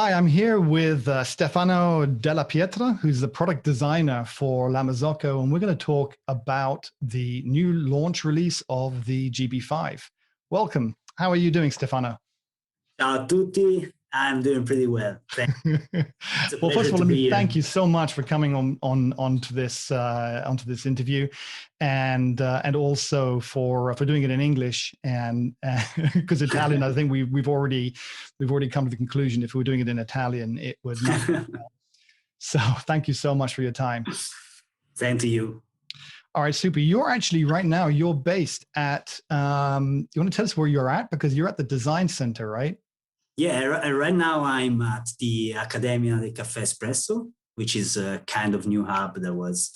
Hi, I'm here with Stefano Della Pietra, who's the product designer for La Marzocco, and we're going to talk about the new launch release of the GB5. Welcome. How are you doing, Stefano? Ciao a tutti. I'm doing pretty well. Thanks. It's a Well, first pleasure of all, to let be me here. thank you so much for coming onto this interview, and also for doing it in English, and because Italian, I think we've already come to the conclusion if we were doing it in Italian, it would not. So thank you so much for your time. Same to you. All right, super. You're actually right now, you're based at, you want to tell us where you're at? Because you're at the design center, right? Yeah, right now I'm at the Accademia del Caffè Espresso, which is a kind of new hub that was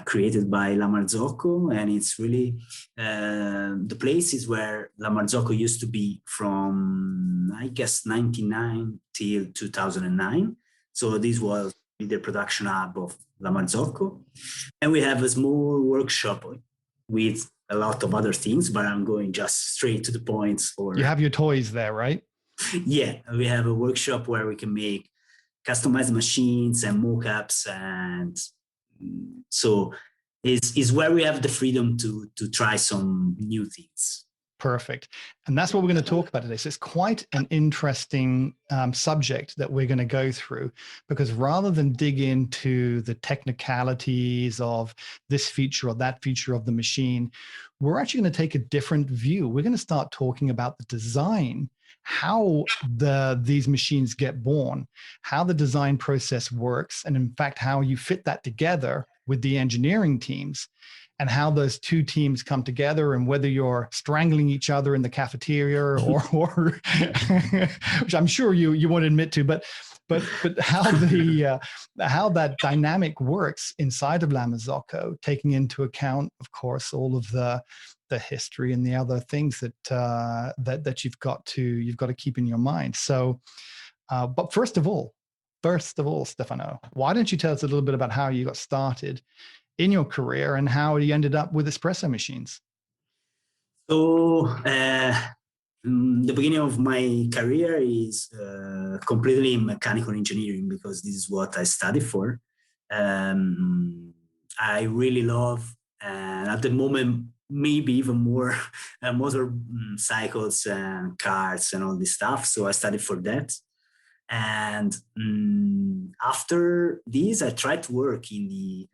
created by La Marzocco. And it's really, the place is where La Marzocco used to be from, I guess, 99 till 2009. So this was the production hub of La Marzocco. And we have a small workshop with a lot of other things, but I'm going just straight to the point. You have your toys there, right? Yeah, we have a workshop where we can make customized machines and mockups, and so is where we have the freedom to try some new things. Perfect. And that's what we're going to talk about today. So it's quite an interesting subject that we're going to go through, because rather than dig into the technicalities of this feature or that feature of the machine, we're actually going to take a different view. We're going to start talking about the design, how these machines get born, how the design process works, and in fact, how you fit that together with the engineering teams, and how those two teams come together, and whether you're strangling each other in the cafeteria or which I'm sure you won't admit to, but how how that dynamic works inside of La Marzocco, taking into account, of course, all of the history and the other things that you've got to keep in your mind. So, but first of all, Stefano, why don't you tell us a little bit about how you got started in your career and how you ended up with espresso machines? So the beginning of my career is completely in mechanical engineering, because this is what I studied for. I really love, and at the moment, maybe even more, motorcycles and cars and all this stuff. So I studied for that. And after this, I tried to work in the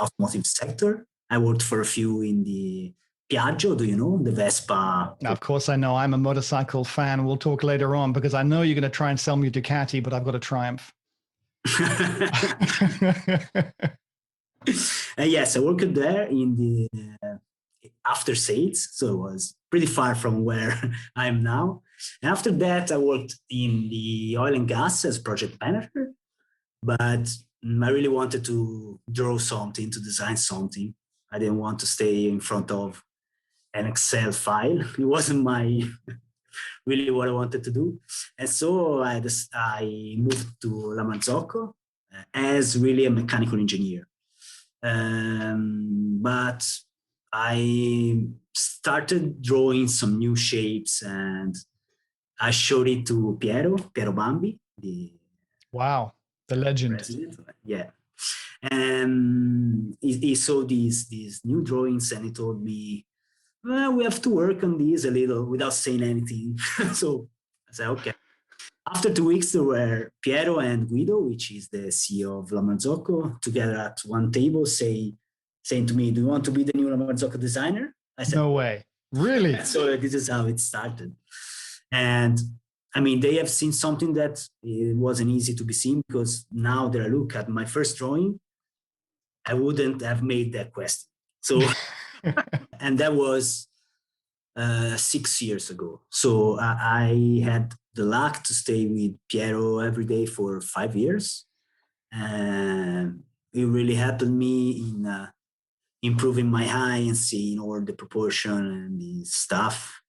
automotive sector. I worked for a few in the Piaggio, do you know, the Vespa? Now, of course, I know. I'm a motorcycle fan. We'll talk later on, because I know you're going to try and sell me a Ducati, but I've got a Triumph. Yes, I worked there in the after sales, so it was pretty far from where I am now. And after that, I worked in the oil and gas as project manager, but I really wanted to draw something, to design something. I didn't want to stay in front of an Excel file. It wasn't really what I wanted to do. And so I moved to La Marzocco as really a mechanical engineer. But I started drawing some new shapes, and I showed it to Piero Bambi, the Wow, the legend. president. Yeah. And he saw these new drawings, and he told me, well, we have to work on these a little, without saying anything. So I said, okay. After 2 weeks, there were Piero and Guido, which is the CEO of La Marzocco, together at one table, saying to me, do you want to be the new La Marzocco designer? I said, no way. Really? So this is how it started. And I mean, they have seen something that it wasn't easy to be seen, because now that I look at my first drawing, I wouldn't have made that question. So, and that was 6 years ago. So I had the luck to stay with Piero every day for 5 years. And it really helped me in improving my eye and seeing all the proportion and the stuff.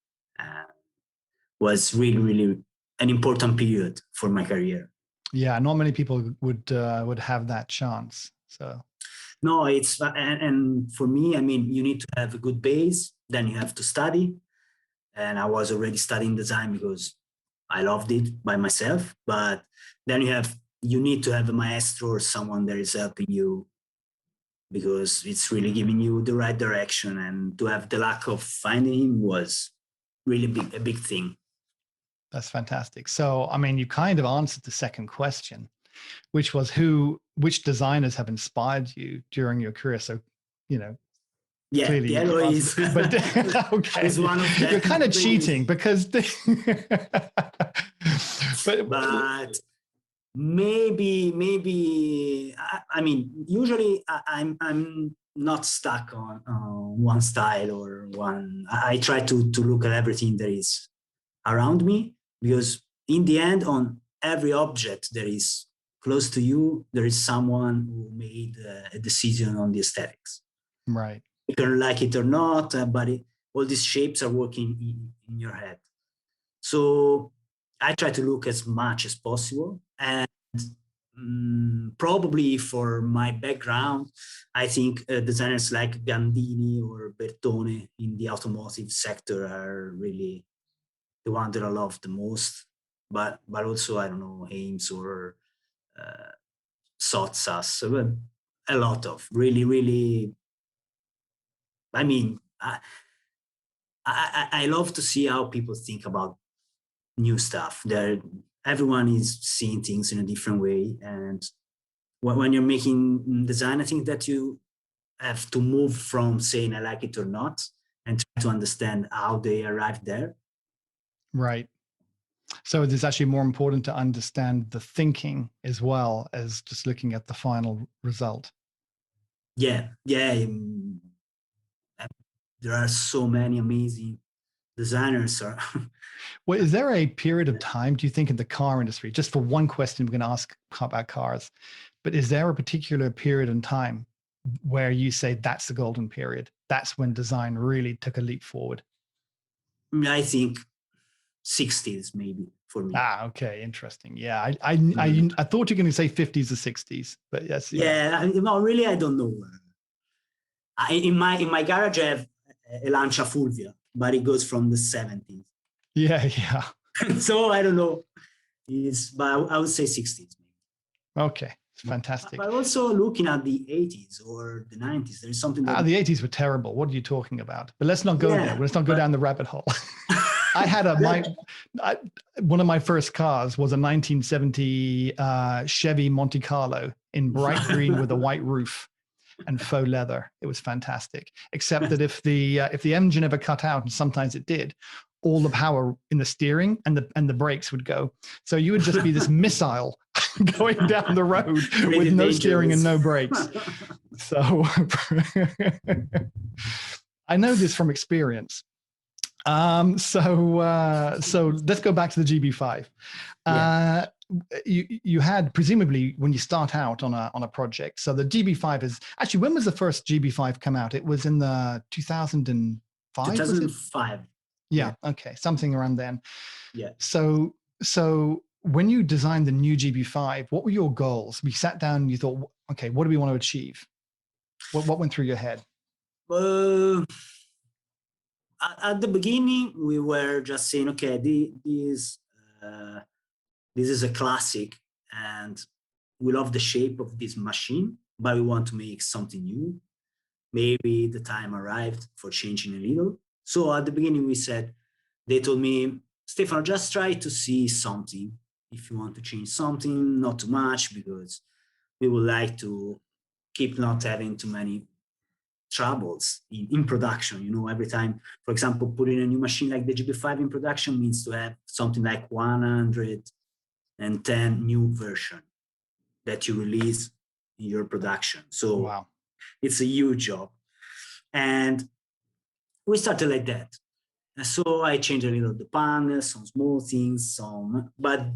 Was really, really an important period for my career. Yeah, not many people would have that chance. So no, it's and for me, I mean, you need to have a good base. Then you have to study, and I was already studying design because I loved it by myself, but then you need to have a maestro or someone that is helping you, because it's really giving you the right direction. And to have the luck of finding him was really a big thing. That's fantastic. So, I mean, you kind of answered the second question, which was which designers have inspired you during your career? So, you know, Yeah, clearly you Piero answered is, but okay, is one of them. you're kind of cheating because but maybe I mean, usually I'm not stuck on one style or one. I try to look at everything that is around me, because in the end, on every object that is close to you, there is someone who made a decision on the aesthetics. right. You can like it or not, but all these shapes are working in your head. So I try to look as much as possible. And probably for my background, I think designers like Gandini or Bertone in the automotive sector are really the one that I love the most. But also, I don't know, Ames or Sotsas. So a lot of really, I mean, I love to see how people think about new stuff. Everyone is seeing things in a different way, and when you're making design, I think that you have to move from saying I like it or not and try to understand how they arrived there. Right. So it's actually more important to understand the thinking as well as just looking at the final result. Yeah. There are so many amazing designers. Well, is there a period of time, do you think, in the car industry, just for one question, we're going to ask about cars, but is there a particular period in time where you say that's the golden period? That's when design really took a leap forward. I think 60s maybe for me. Ah, okay, interesting. Yeah, I thought you were going to say 50s or 60s, but yes, yeah. No, really, I don't know. In my garage, I have a Lancia Fulvia, but it goes from the 70s. Yeah. So I don't know. But I would say 60s. Okay, fantastic. But also looking at the 80s or the 90s, there's something that the 80s were terrible. What are you talking about? But let's not go there. Let's not go down the rabbit hole. I had one of my first cars was a 1970 Chevy Monte Carlo in bright green with a white roof and faux leather. It was fantastic. Except that if the engine ever cut out, and sometimes it did, all the power in the steering and the brakes would go. So you would just be this missile going down the road with no steering and no brakes. So I know this from experience. So let's go back to the GB5. You had, presumably, when you start out on a project. So the GB5 is actually, when was the first GB5 come out? It was in the 2005. 2005. Yeah. Okay. Something around then. Yeah. So when you designed the new GB5, what were your goals? We sat down and you thought, okay, what do we want to achieve? What went through your head? At the beginning, we were just saying, okay, this is a classic, and we love the shape of this machine, but we want to make something new. Maybe the time arrived for changing a little. So at the beginning, they told me, Stefano, just try to see something. If you want to change something, not too much, because we would like to keep not having too many troubles in production. Every time, for example, putting a new machine like the GB5 in production means to have something like 110 new version that you release in your production. So wow. It's a huge job. And we started like that. So I changed a little the panels, some small things, but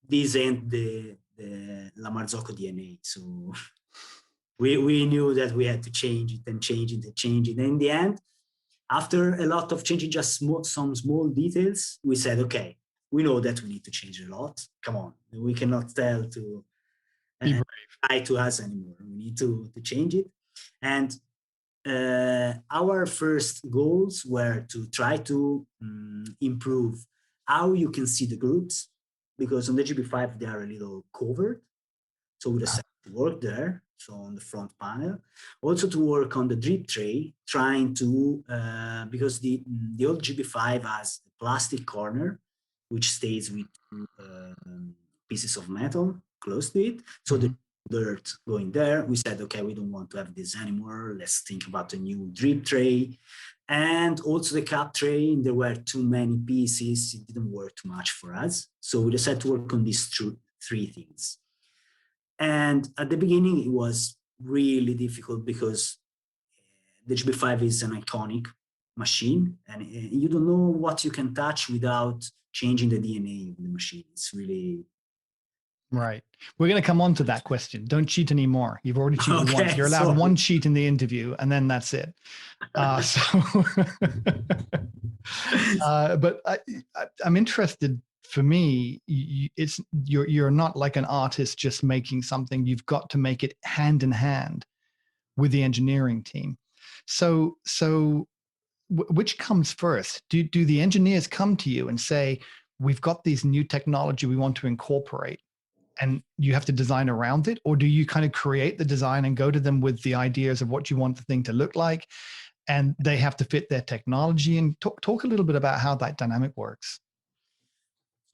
this ain't the La Marzocco DNA. So we knew that we had to change it and change it and change it. And in the end, after a lot of changing just some small details, we said, okay, we know that we need to change a lot. Come on, we cannot tell to lie to us anymore. We need to change it. And our first goals were to try to improve how you can see the groups, because on the GB5 they are a little covered. So we decided to work there, so on the front panel. Also to work on the drip tray, trying to, because the old GB5 has a plastic corner, which stays with two pieces of metal close to it. So the dirt going there, we said, okay, we don't want to have this anymore. Let's think about a new drip tray. And also the cap tray, there were too many pieces. It didn't work too much for us. So we decided to work on these three things. And at the beginning, it was really difficult because the GB5 is an iconic machine, and you don't know what you can touch without changing the DNA of the machine. It's really... Right. We're going to come on to that question. Don't cheat anymore. You've already cheated once. You're allowed one cheat in the interview, and then that's it. But I'm interested. For me, you're not like an artist just making something. You've got to make it hand in hand with the engineering team. So which comes first? Do the engineers come to you and say, we've got these new technology we want to incorporate, and you have to design around it? Or do you kind of create the design and go to them with the ideas of what you want the thing to look like, and they have to fit their technology? And talk a little bit about how that dynamic works.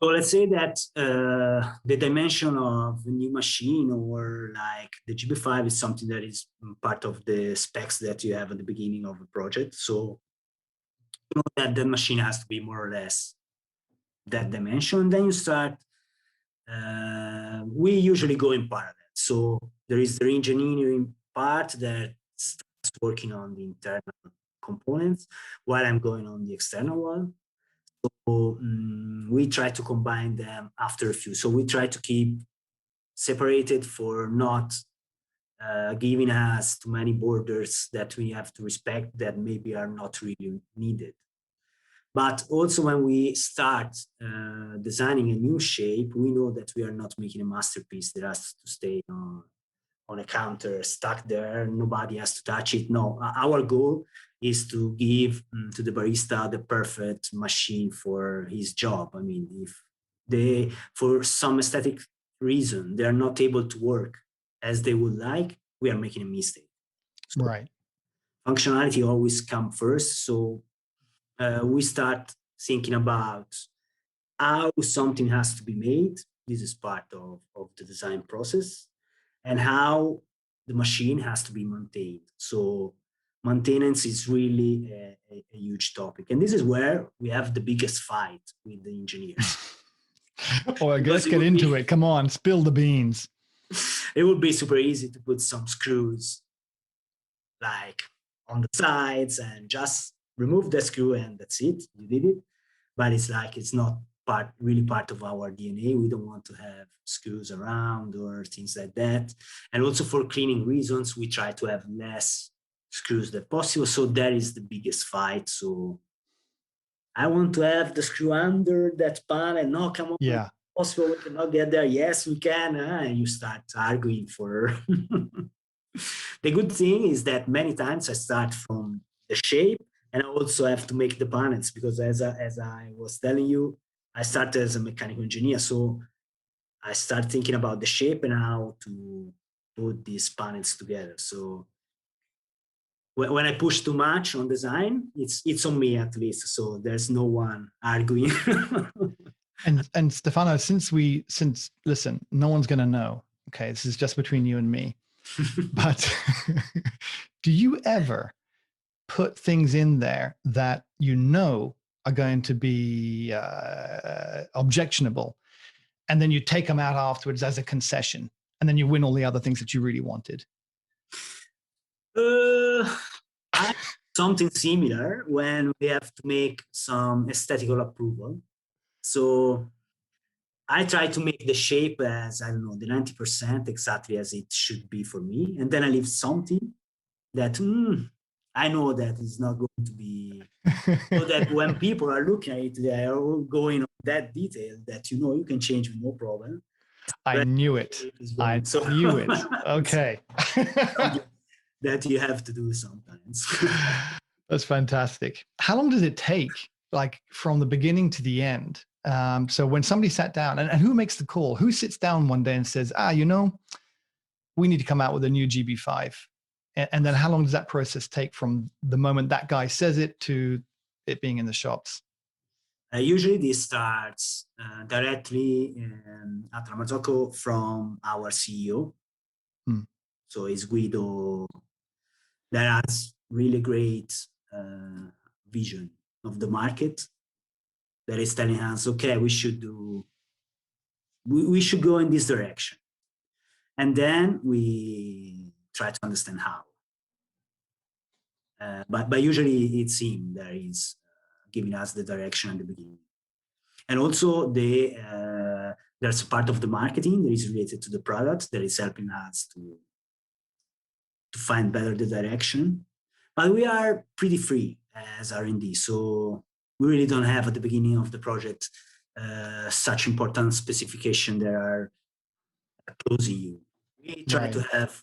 So let's say that the dimension of a new machine, or like the GB5, is something that is part of the specs that you have at the beginning of a project. So you know that the machine has to be more or less that dimension. Then you start, we usually go in parallel. So there is the engineering part that starts working on the internal components while I'm going on the external one. So we try to combine them after a few. So we try to keep separated for not giving us too many borders that we have to respect that maybe are not really needed. But also when we start designing a new shape, we know that we are not making a masterpiece that has to stay on a counter, stuck there. Nobody has to touch it. No, our goal is to give to the barista the perfect machine for his job. I mean, if they, for some aesthetic reason, they are not able to work as they would like, we are making a mistake. So right. Functionality always comes first. So we start thinking about how something has to be made. This is part of the design process, and how the machine has to be maintained. So maintenance is really a huge topic. And this is where we have the biggest fight with the engineers. Oh, let's get into it. Come on, spill the beans. It would be super easy to put some screws like on the sides and just remove the screw and that's it, you did it. But it's like, it's not really part of our DNA. We don't want to have screws around or things like that. And also for cleaning reasons, we try to have less screws than possible. So that is the biggest fight. So I want to have the screw under that panel. No, come on. Yeah. Possible, we cannot get there. Yes, we can. And you start arguing for... The good thing is that many times I start from the shape, and I also have to make the panels, because as I was telling you, I started as a mechanical engineer. So I start thinking about the shape and how to put these panels together. So when I push too much on design, it's on me at least. So there's no one arguing. And Stefano, since listen, no one's going to know. Okay, this is just between you and me. But do you ever put things in there that you know are going to be objectionable, and then you take them out afterwards as a concession, and then you win all the other things that you really wanted? Something similar when we have to make some aesthetical approval. So I try to make the shape as, I don't know, the 90% exactly as it should be for me. And then I leave something that I know that is not going to be, so that when people are looking at it, they are all going on that detail that, you know, you can change with no problem. I knew it. I knew it. Okay. That you have to do sometimes. That's fantastic. How long does it take, like from the beginning to the end? So when somebody sat down, and who makes the call? Who sits down one day and says, you know, we need to come out with a new GB5? And then how long does that process take from the moment that guy says it to it being in the shops? Usually this starts directly at Marzocco from our CEO. So it's Guido that has really great vision of the market, that is telling us, okay, we should go in this direction. And then we try to understand how. But usually it's him that is giving us the direction at the beginning. And also there's a part of the marketing that is related to the product that is helping us to find better the direction. But we are pretty free as R&D, so we really don't have at the beginning of the project such important specification that are closing you. We try to have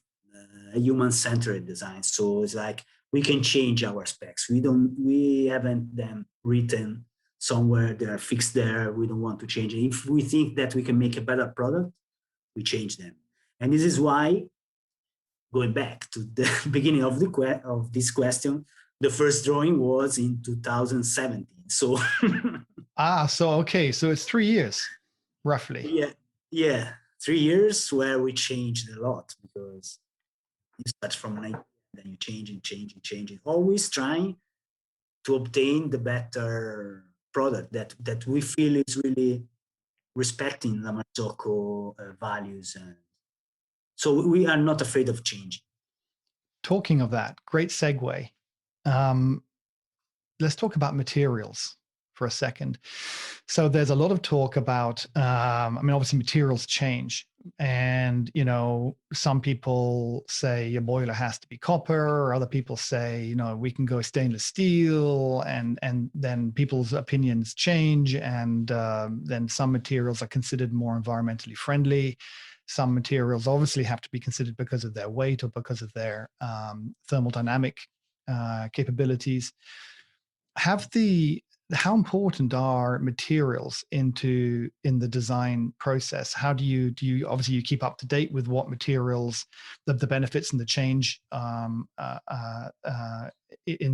a human-centered design, so it's like we can change our specs. We haven't them written somewhere, they are fixed there. We don't want to change it. If we think that we can make a better product, we change them. And this is why, going back to the beginning of this question, the first drawing was in 2017. So okay, so it's 3 years, roughly. Yeah, 3 years where we changed a lot, because you start from an idea, then you change, always trying to obtain the better product that we feel is really respecting the Marzocco values. And so we are not afraid of changing. Talking of that, great segue. Let's talk about materials for a second. So there's a lot of talk about, obviously materials change, and, you know, some people say your boiler has to be copper, or other people say, you know, we can go stainless steel, and then people's opinions change, and then some materials are considered more environmentally friendly. Some materials obviously have to be considered because of their weight or because of their thermodynamic capabilities. How important are materials in the design process? How do you obviously you keep up to date with what materials, the benefits and the change in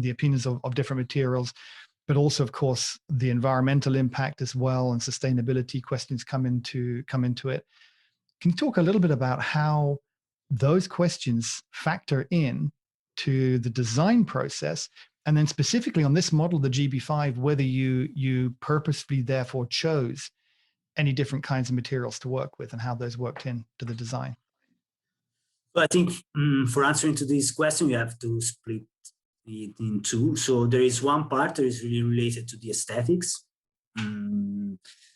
the opinions of different materials, but also, of course, the environmental impact as well, and sustainability questions come into it. Can you talk a little bit about how those questions factor in to the design process? And then specifically on this model, the GB5, whether you purposefully therefore chose any different kinds of materials to work with, and how those worked into the design. So I think for answering to this question, you have to split it in two. So there is one part that is really related to the aesthetics.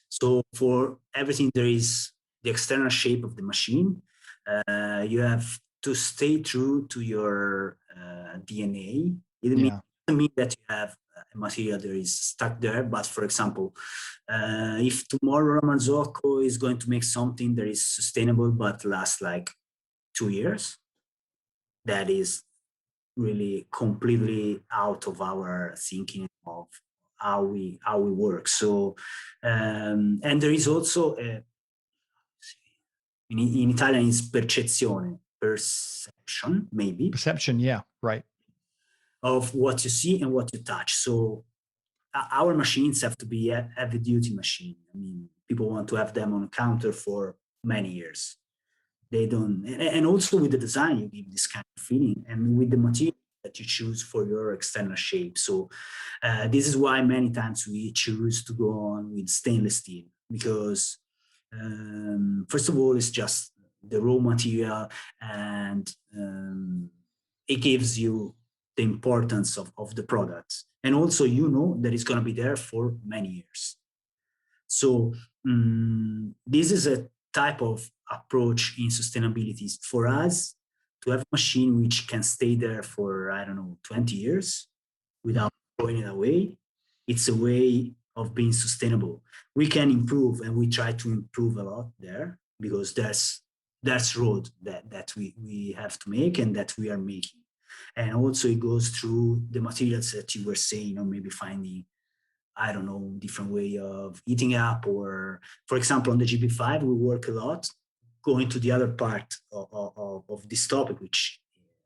So for everything, there is the external shape of the machine. You have to stay true to your DNA. It doesn't mean that you have a material that is stuck there, but for example, if tomorrow Marzocco is going to make something that is sustainable but lasts like 2 years, that is really completely out of our thinking of how we work. So and there is also in Italian is percezione, perception, maybe. Perception, yeah, right. Of what you see and what you touch. So our machines have to be a heavy duty machine. I mean, people want to have them on a counter for many years. They don't, and also with the design, you give this kind of feeling, and with the material that you choose for your external shape. So this is why many times we choose to go on with stainless steel, because first of all, it's just the raw material, and it gives you the importance of the product. And also, you know, that it's going to be there for many years. So this is a type of approach in sustainability for us, to have a machine which can stay there for, I don't know, 20 years without throwing it away. It's a way of being sustainable. We can improve, and we try to improve a lot there, because that's road that we have to make, and that we are making. And also it goes through the materials that you were saying, or maybe finding I don't know, different way of eating up. Or, for example, on the GB5, we work a lot going to the other part of this topic, which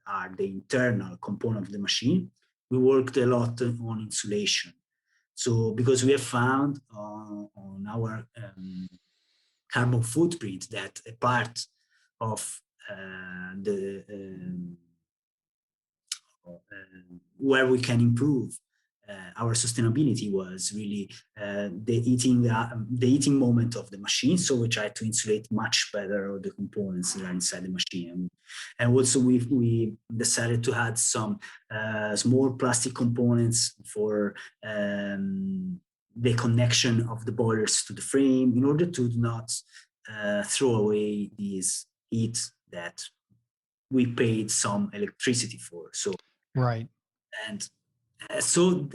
are the internal component of the machine. We worked a lot on insulation. So because we have found on our carbon footprint that a part of where we can improve our sustainability was really the eating moment of the machine. So we try to insulate much better all the components that are inside the machine, and also we decided to add some small plastic components for the connection of the boilers to the frame, in order to not throw away this heat that we paid some electricity for. So Right. and so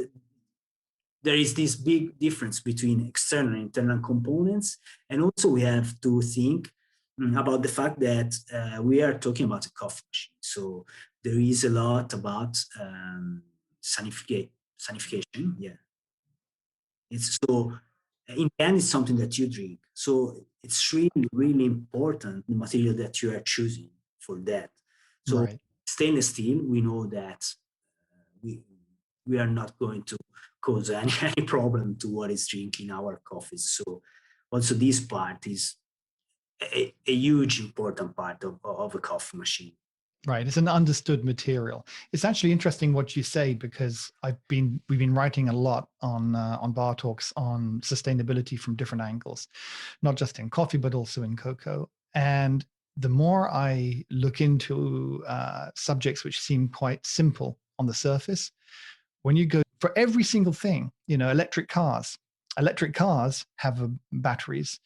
there is this big difference between external and internal components. And also we have to think about the fact that we are talking about a coffee machine. So there is a lot about sanification. Yeah. It's so in the end, it's something that you drink. So it's really, really important, the material that you are choosing for that. So Right. stainless steel, we know that we are not going to cause any problem to what is drinking our coffees. So also this part is a huge important part of a coffee machine. Right. It's an understood material. It's actually interesting what you say, because we've been writing a lot on Bartalks on sustainability from different angles, not just in coffee, but also in cocoa. And the more I look into subjects which seem quite simple on the surface, when you go for every single thing, electric cars have batteries.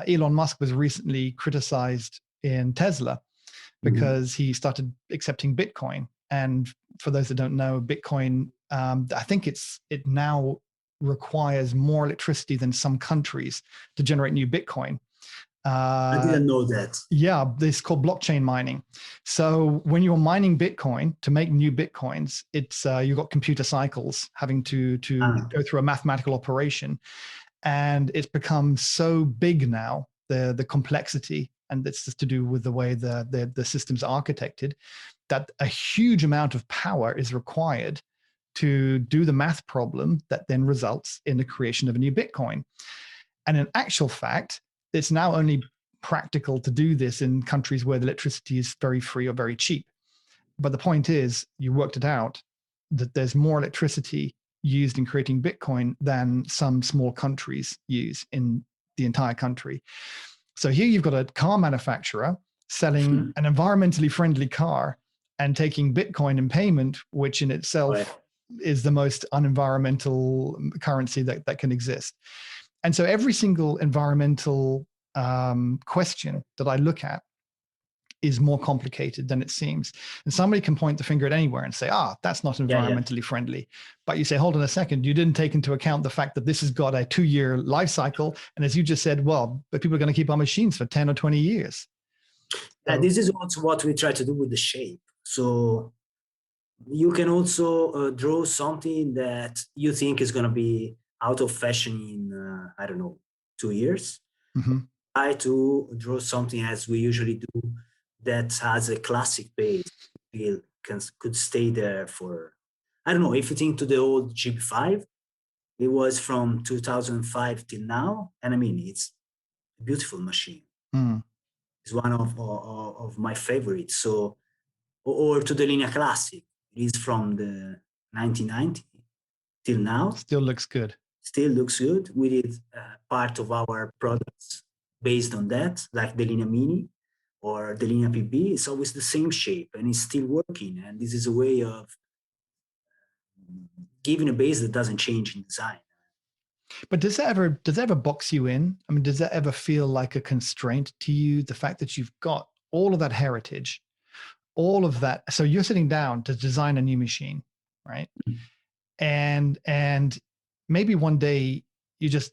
Elon Musk was recently criticized in Tesla because he started accepting Bitcoin. And for those that don't know, Bitcoin, I think it now requires more electricity than some countries to generate new Bitcoin. I didn't know that. Yeah, this is called blockchain mining. So when you're mining Bitcoin to make new Bitcoins, it's you've got computer cycles having to go through a mathematical operation, and it's become so big now, the complexity, and it's just to do with the way the system's architected, that a huge amount of power is required to do the math problem that then results in the creation of a new Bitcoin. And in actual fact, it's now only practical to do this in countries where the electricity is very free or very cheap. But the point is, you worked it out, that there's more electricity used in creating Bitcoin than some small countries use in the entire country. So here you've got a car manufacturer selling an environmentally friendly car and taking Bitcoin in payment, which in itself is the most unenvironmental currency that can exist. And so every single environmental question that I look at is more complicated than it seems. And somebody can point the finger at anywhere and say, that's not environmentally friendly. But you say, hold on a second, you didn't take into account the fact that this has got a 2-year life cycle. And as you just said, well, but people are going to keep our machines for 10 or 20 years. So, this is also what we try to do with the shape. So you can also draw something that you think is going to be out of fashion in, I don't know, 2 years. Try to draw something as we usually do that has a classic base, could stay there for, I don't know, if you think to the old GB5, it was from 2005 till now. And I mean, it's a beautiful machine. It's one of my favorites. So, or to the Linea Classic, it is from the 1990 till now. Still looks good. Still looks good. We did part of our products based on that, like the Linea Mini or the Linea PB. It's always the same shape and it's still working. And this is a way of giving a base that doesn't change in design. But does that ever box you in? I mean, does that ever feel like a constraint to you? The fact that you've got all of that heritage, all of that. So you're sitting down to design a new machine, right? And maybe one day you just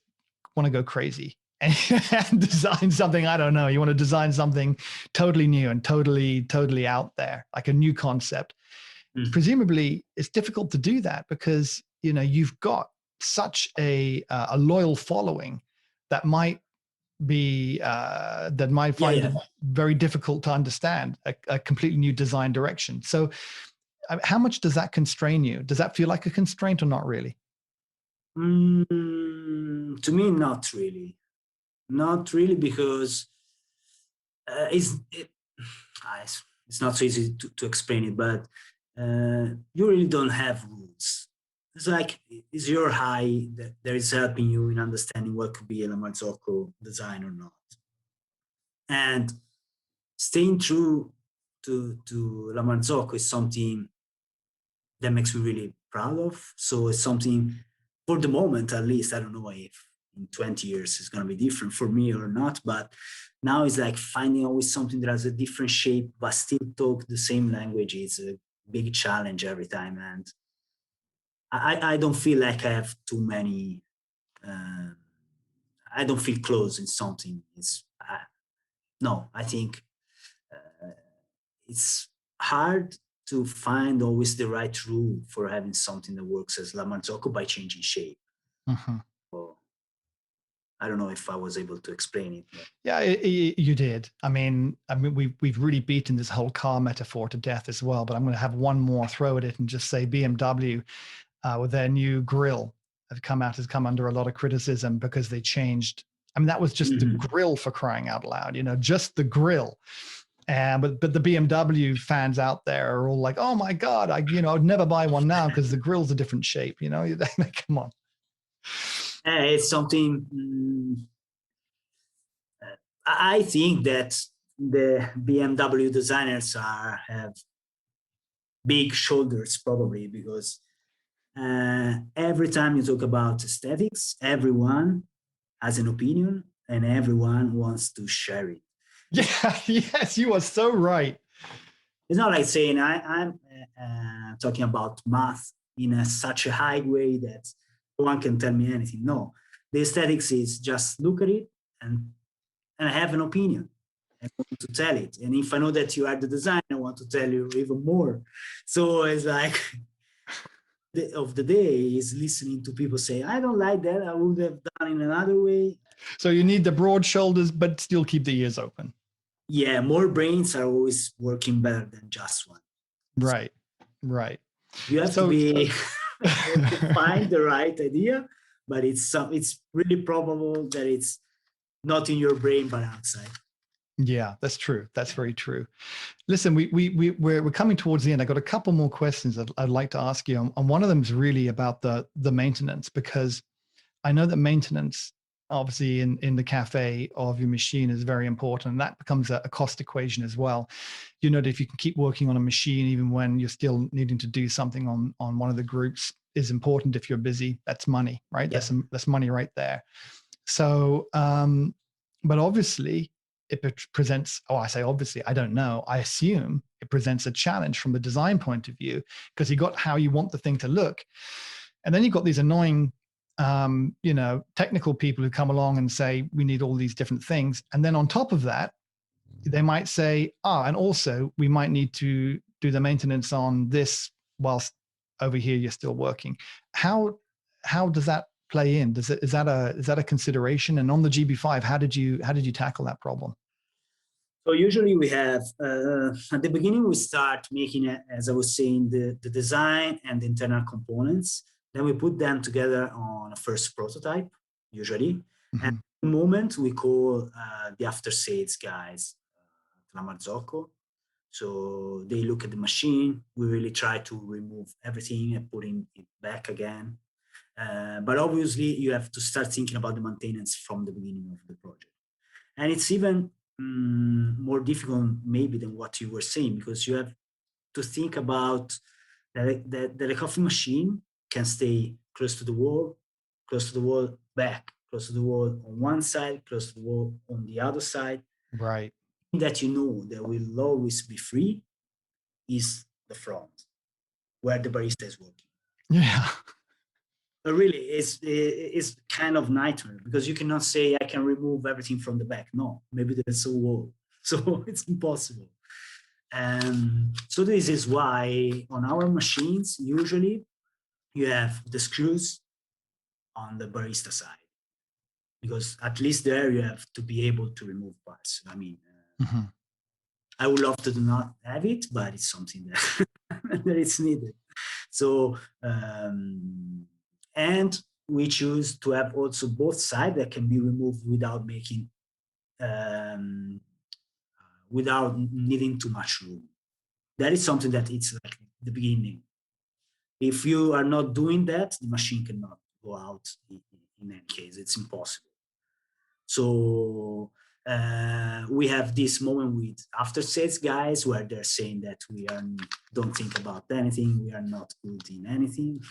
want to go crazy and design something. I don't know. You want to design something totally new and totally out there, like a new concept. Presumably, it's difficult to do that because you've got such a loyal following that might be that might find it very difficult to understand a completely new design direction. So how much does that constrain you? Does that feel like a constraint or not really? To me, not really. Not really, because it's not so easy to explain it, but you really don't have rules. It's like, is your eye that is helping you in understanding what could be a Marzocco design or not? And staying true to La Marzocco is something that makes me really proud of. So it's something, for the moment at least, I don't know if in 20 years it's going to be different for me or not, but now it's like finding always something that has a different shape but still talk the same language is a big challenge every time. And I don't feel like I have too many, I don't feel close in something. No, I think it's hard to find always the right rule for having something that works as La Marzocco by changing shape. Mm-hmm. So I don't know if I was able to explain it. But. Yeah, you did. I mean, we've really beaten this whole car metaphor to death as well. But I'm going to have one more throw at it and just say BMW with their new grille has come under a lot of criticism because they changed. I mean, that was just the grill, for crying out loud. Just the grill. But the BMW fans out there are all like, "Oh my God, I'd never buy one now because the grill's a different shape." Come on. It's something. I think that the BMW designers have big shoulders, probably, because every time you talk about aesthetics, everyone has an opinion and everyone wants to share it. Yeah, yes, you are so right. It's not like saying I'm talking about math in such a high way that no one can tell me anything. No, the aesthetics is just look at it and I have an opinion. I want to tell it. And if I know that you are the designer, I want to tell you even more. So it's like of the day is listening to people say, I don't like that. I would have done it another way. So you need the broad shoulders, but still keep the ears open. Yeah, more brains are always working better than just one. Right, right. You have to be to find the right idea, but it's really probable that it's not in your brain but outside. Yeah, that's true. That's very true. Listen, we're coming towards the end. I got a couple more questions I'd like to ask you, and one of them is really about the maintenance, because I know that maintenance, obviously in the cafe of your machine, is very important, and that becomes a cost equation as well. That if you can keep working on a machine even when you're still needing to do something on one of the groups is important. If you're busy, that's money, right? Yeah. That's money right there. So, but obviously it presents, I say obviously, I don't know, I assume it presents a challenge from the design point of view, because you got how you want the thing to look. And then you've got these annoying, technical people who come along and say, we need all these different things. And then on top of that, they might say, and also we might need to do the maintenance on this whilst over here you're still working. How does that play in? Is that a consideration? And on the GB5, how did you tackle that problem? So usually we have at the beginning we start making it, as I was saying, the design and the internal components. Then we put them together on a first prototype, usually. Mm-hmm. And at the moment we call the after sales guys La Marzocco. So they look at the machine. We really try to remove everything and putting it back again. But obviously you have to start thinking about the maintenance from the beginning of the project. And it's even more difficult maybe than what you were saying, because you have to think about that a coffee machine can stay close to the wall, back, close to the wall on one side, close to the wall on the other side. Right. That that will always be free is the front, where the barista is working. Yeah. But really, it's kind of nightmare, because you cannot say I can remove everything from the back. No, maybe there's a wall, so it's impossible. So this is why on our machines usually you have the screws on the barista side, because at least there you have to be able to remove parts. I mean, I would love to do not have it, but it's something that that it's needed. So and we choose to have also both sides that can be removed without making without needing too much room. That is something that it's like the beginning. If you are not doing that, the machine cannot go out in any case. It's impossible. So we have this moment with after sales guys where they're saying that don't think about anything, we are not good in anything,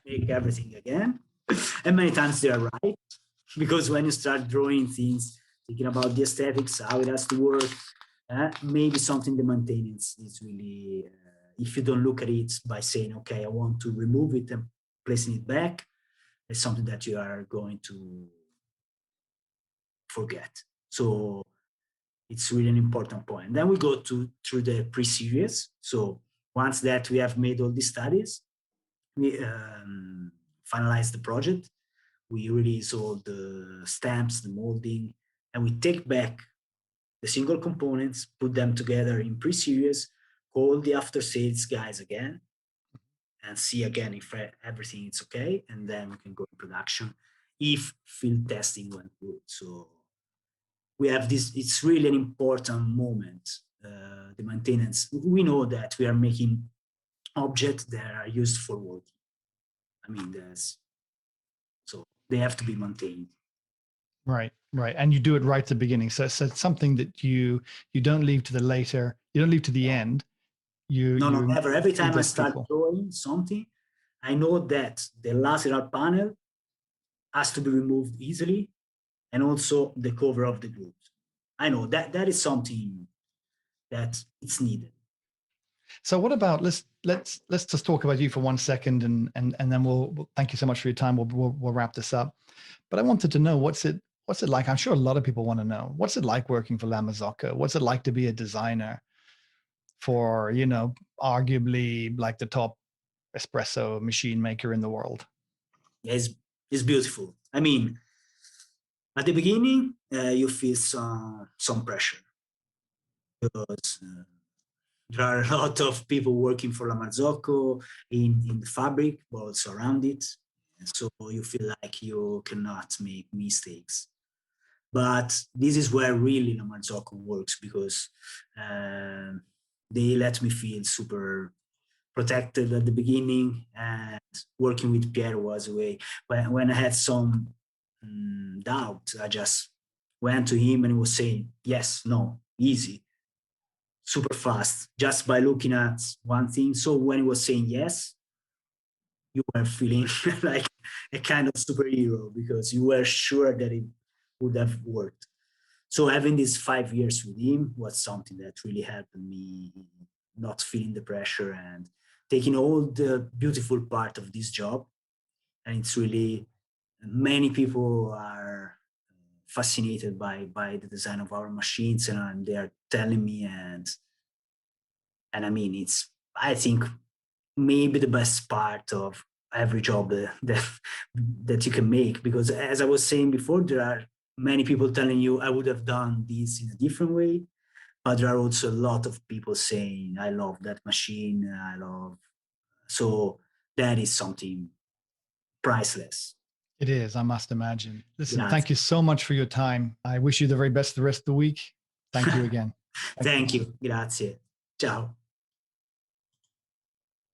make everything again. And many times they are right, because when you start drawing things, thinking about the aesthetics, how it has to work, maybe something the maintenance is really, if you don't look at it by saying, okay, I want to remove it and placing it back, it's something that you are going to forget. So it's really an important point. Then we go through the pre-series. So once that we have made all these studies, we finalize the project, we release all the stamps, the molding, and we take back the single components, put them together in pre-series, call the after sales guys again, and see again if everything is okay, and then we can go in production if field testing went good. So we have this, it's really an important moment, the maintenance. We know that we are making objects that are used for working. I mean, so they have to be maintained. Right. And you do it right at the beginning. So it's something that you don't leave to the later, you don't leave to the end. No, never. Every time I start drawing something, I know that the lateral panel has to be removed easily, and also the cover of the group. I know that is something that it's needed. So what about, let's just talk about you for 1 second, and then we'll thank you so much for your time. We'll wrap this up. But I wanted to know, what's it like? I'm sure a lot of people want to know, what's it like working for La Marzocco? What's it like to be a designer for, arguably like the top espresso machine maker in the world? It's beautiful. I mean, at the beginning, you feel some pressure, because there are a lot of people working for La Marzocco in the fabric, but also around it. And so you feel like you cannot make mistakes. But this is where really La Marzocco works, because they let me feel super protected at the beginning, and working with Pierre was a way. When I had some doubt, I just went to him and he was saying, yes, no, easy, super fast, just by looking at one thing. So when he was saying yes, you were feeling like a kind of superhero, because you were sure that it would have worked. So having these 5 years with him was something that really helped me not feeling the pressure and taking all the beautiful part of this job. And it's really, many people are fascinated by the design of our machines, and they are telling me, and I mean, it's, I think, maybe the best part of every job that you can make, because as I was saying before, there are many people telling you, I would have done this in a different way, but there are also a lot of people saying, I love that machine, so that is something priceless. It is, I must imagine. Listen, Grazie. Thank you so much for your time. I wish you the very best the rest of the week. Thank you again. Thank you. Grazie. Ciao.